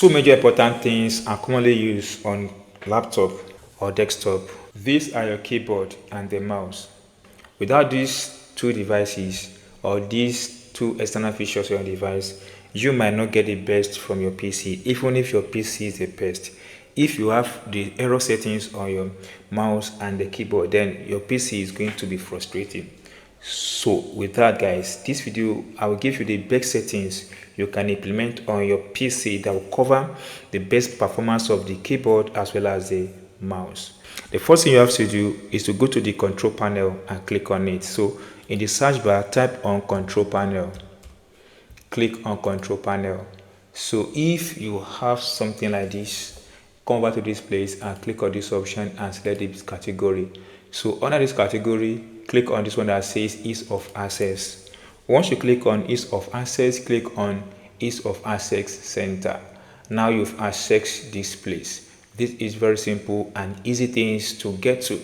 Two major important things are commonly used on laptop or desktop. These are your keyboard and the mouse. Without these two devices or these two external features on your device, you might not get the best from your PC, even if your PC is the best. If you have the error settings on your mouse and the keyboard, then your PC is going to be frustrating. So with that, guys, this video I will give you the best settings you can implement on your PC that will cover the best performance of the keyboard as well as the mouse. The first thing you have to do is to go to the control panel and click on it. So in the search bar, type on control panel, click on control panel. So if you have something like this, come over to this place and click on this option and select this category. So under this category, click on this one that says ease of access. Once you click on ease of access, click on ease of access center. Now you've accessed this place. This is very simple and easy things to get to.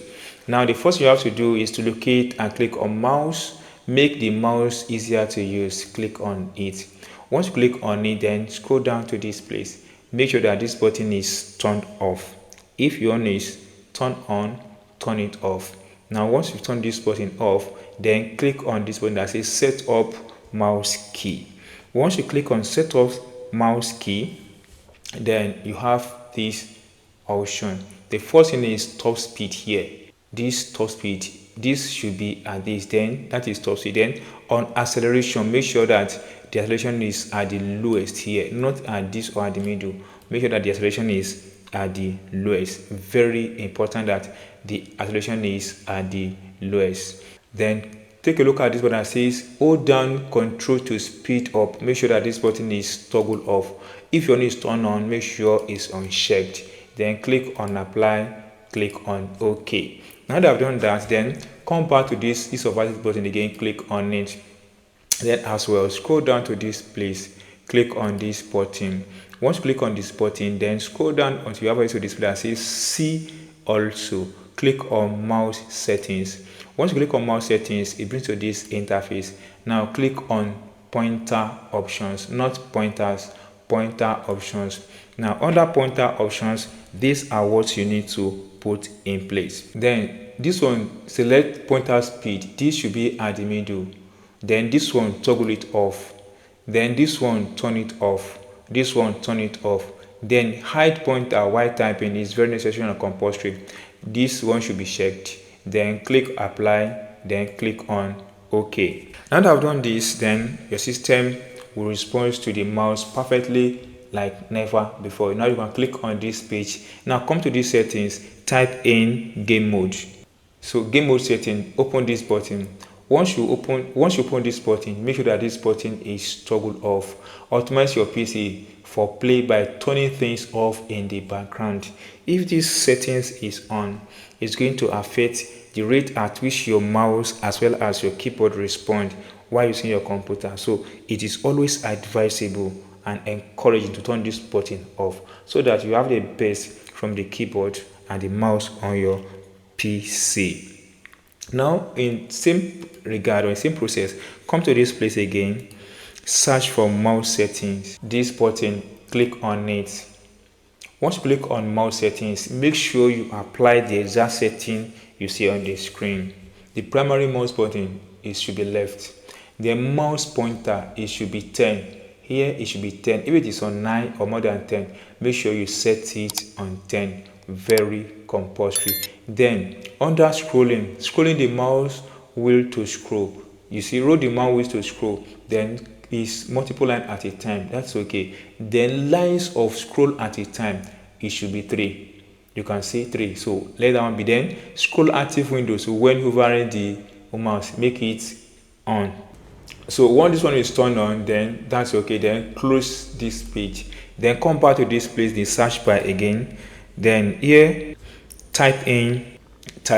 Now the first thing you have to do is to locate and click on mouse. Make the mouse easier to use. Click on it. Once you click on it, then scroll down to this place. Make sure that this button is turned off. If your one is turned on, turn it off. Now once you turn this button off, then click on this button that says set up mouse key. Once you click on set up mouse key, then you have this option. The first thing is top speed here. This top speed, this should be at this, then that is top speed. Then on acceleration, make sure that the acceleration is at the lowest here, not at this or at the middle. Make sure that the acceleration is at the lowest. Very important that the acceleration is at the lowest. Then take a look at this button that says hold down control to speed up. Make sure that this button is toggled off. If your one is turned on, make sure it's unchecked. Then click on apply, click on OK. Now that I've done that, then come back to this ease of access button again, click on it. Then as well, scroll down to this place, click on this button. Once you click on this button, then scroll down until you have a display that says see also. Click on mouse settings. Once you click on mouse settings, it brings to this interface. Now click on pointer options, not pointers, pointer options. Now under pointer options, these are what you need to put in place. Then this one, select pointer speed. This should be at the middle. Then this one, toggle it off. Then this one, turn it off. This one, turn it off. Then hide pointer while typing is very necessary and compulsory. This one should be checked. Then click apply, then click on OK. Now that I've done this, then your system will respond to the mouse perfectly like never before. Now you can click on this page. Now come to these settings, type in game mode. So game mode setting, open this button. Once you open this button, make sure that this button is toggled off. Optimize your PC for play by turning things off in the background. If this settings is on, it's going to affect the rate at which your mouse as well as your keyboard respond while using your computer. So it is always advisable and encouraging to turn this button off so that you have the best from the keyboard and the mouse on your PC. Now in same regard or in same process, come to this place again, search for mouse settings. This button, click on it. Once you click on mouse settings, make sure you apply the exact setting you see on the screen. The primary mouse button, it should be left. The mouse pointer, it should be 10. Here it should be 10. If it is on 9 or more than 10, make sure you set it on 10. Very compulsory. Then under scrolling the mouse wheel to scroll. You see, roll the mouse wheel to scroll. Then is multiple lines at a time. That's okay. Then lines of scroll at a time, it should be 3. You can see 3. So let that one be. Then scroll active window. So when hovering the mouse, make it on. So once this one is turned on, then that's okay. Then close this page. Then come back to this place, the search bar again. Then here, type in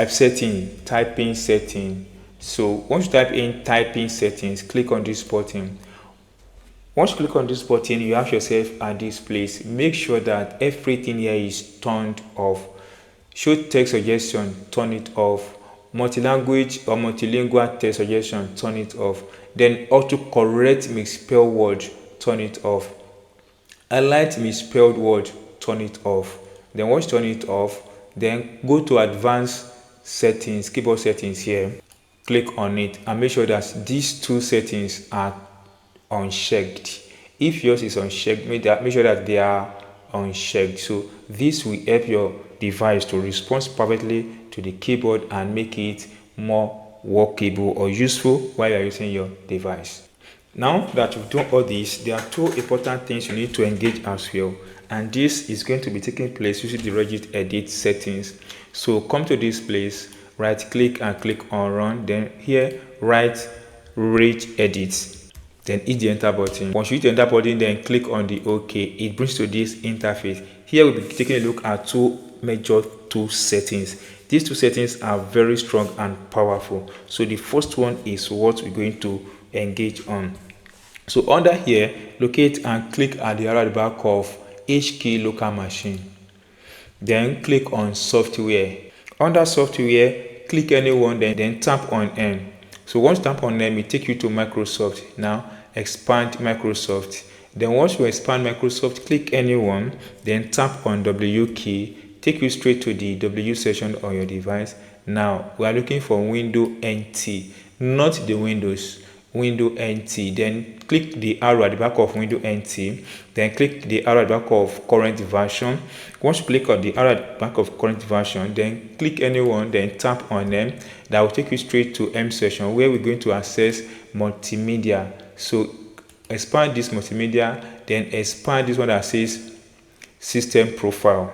setting. So once you type in typing settings, click on this button. Once you click on this button, you have yourself at this place. Make sure that everything here is turned off. Show text suggestion, turn it off. Multi-language or multilingual text suggestion, turn it off. Then autocorrect misspell word, turn it off. highlight misspelled word, turn it off. Then once you turn it off, then go to advanced settings, keyboard settings here, click on it and make sure that these two settings are unchecked. If yours is unchecked, make sure that they are unchecked. So this will help your device to respond perfectly to the keyboard and make it more workable or useful while you're using your device. Now that you've done all this, there are two important things you need to engage as well, and this is going to be taking place using the regedit settings. So come to this place, right click and click on run, then here write regedit, then hit the enter button. Once you hit the enter button, then click on the OK. It brings to this interface. Here we'll be taking a look at two major tool settings. These two settings are very strong and powerful. So the first one is what we're going to engage on. So under here, locate and click at the arrow at the back of H key local machine. Then click on software. Under software, click anyone, then tap on N. So once you tap on N, it take you to Microsoft. Now expand Microsoft. Then once you expand Microsoft, click anyone, then tap on W key, take you straight to the W section on your device. Now we are looking for window NT, not the Windows, window NT. Then click the arrow at the back of window NT, then click the arrow at the back of current version. Once you click on the arrow at the back of current version, then click anyone, then tap on them. That will take you straight to M section where we're going to access multimedia. So expand this multimedia, then expand this one that says system profile.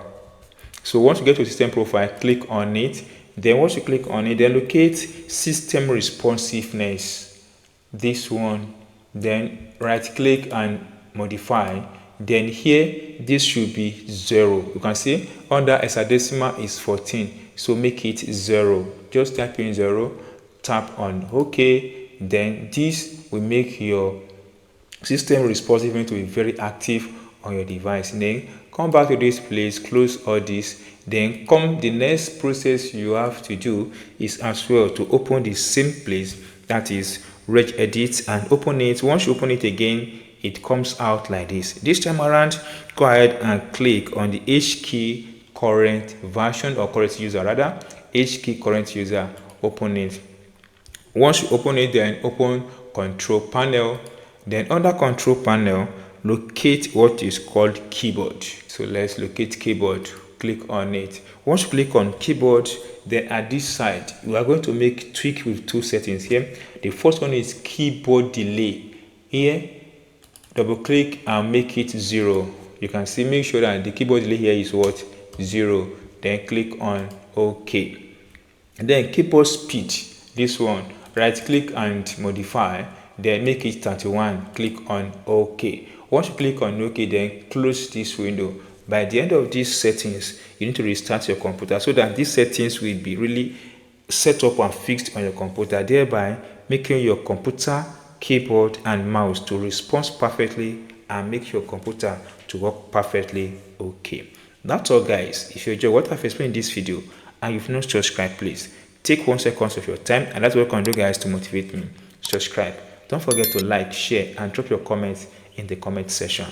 So once you get to system profile, click on it. Then once you click on it, then locate system responsiveness, this one, then right click and modify. Then here this should be 0. You can see under hexadecimal is 14, so make it 0. Just type in 0, tap on OK. Then this will make your system responsive to be very active on your device. Then come back to this place, close all this. Then the next process you have to do is as well to open the same place, that is regedit, and open it. Once you open it again, it comes out like this. This time around, go ahead and click on the H key current version or current user, rather H key current user. Open it. Once you open it, then open control panel. Then under control panel, locate what is called keyboard. So let's locate keyboard. Click on it. Once you click on keyboard, then at this side, we are going to make tweak with two settings here. The first one is keyboard delay. Here, double click and make it 0. You can see, make sure that the keyboard delay here is what? 0. Then click on OK. And then keyboard speed, this one, right click and modify, then make it 31. Click on OK. Once you click on OK, then close this window. By the end of these settings, you need to restart your computer so that these settings will be really set up and fixed on your computer, thereby making your computer, keyboard and mouse to respond perfectly and make your computer to work perfectly okay. That's all, guys. If you enjoy what I've explained in this video and you've not subscribed, please take 1 second of your time, and that's what I can do, guys, to motivate me. Subscribe. Don't forget to like, share and drop your comments in the comment section.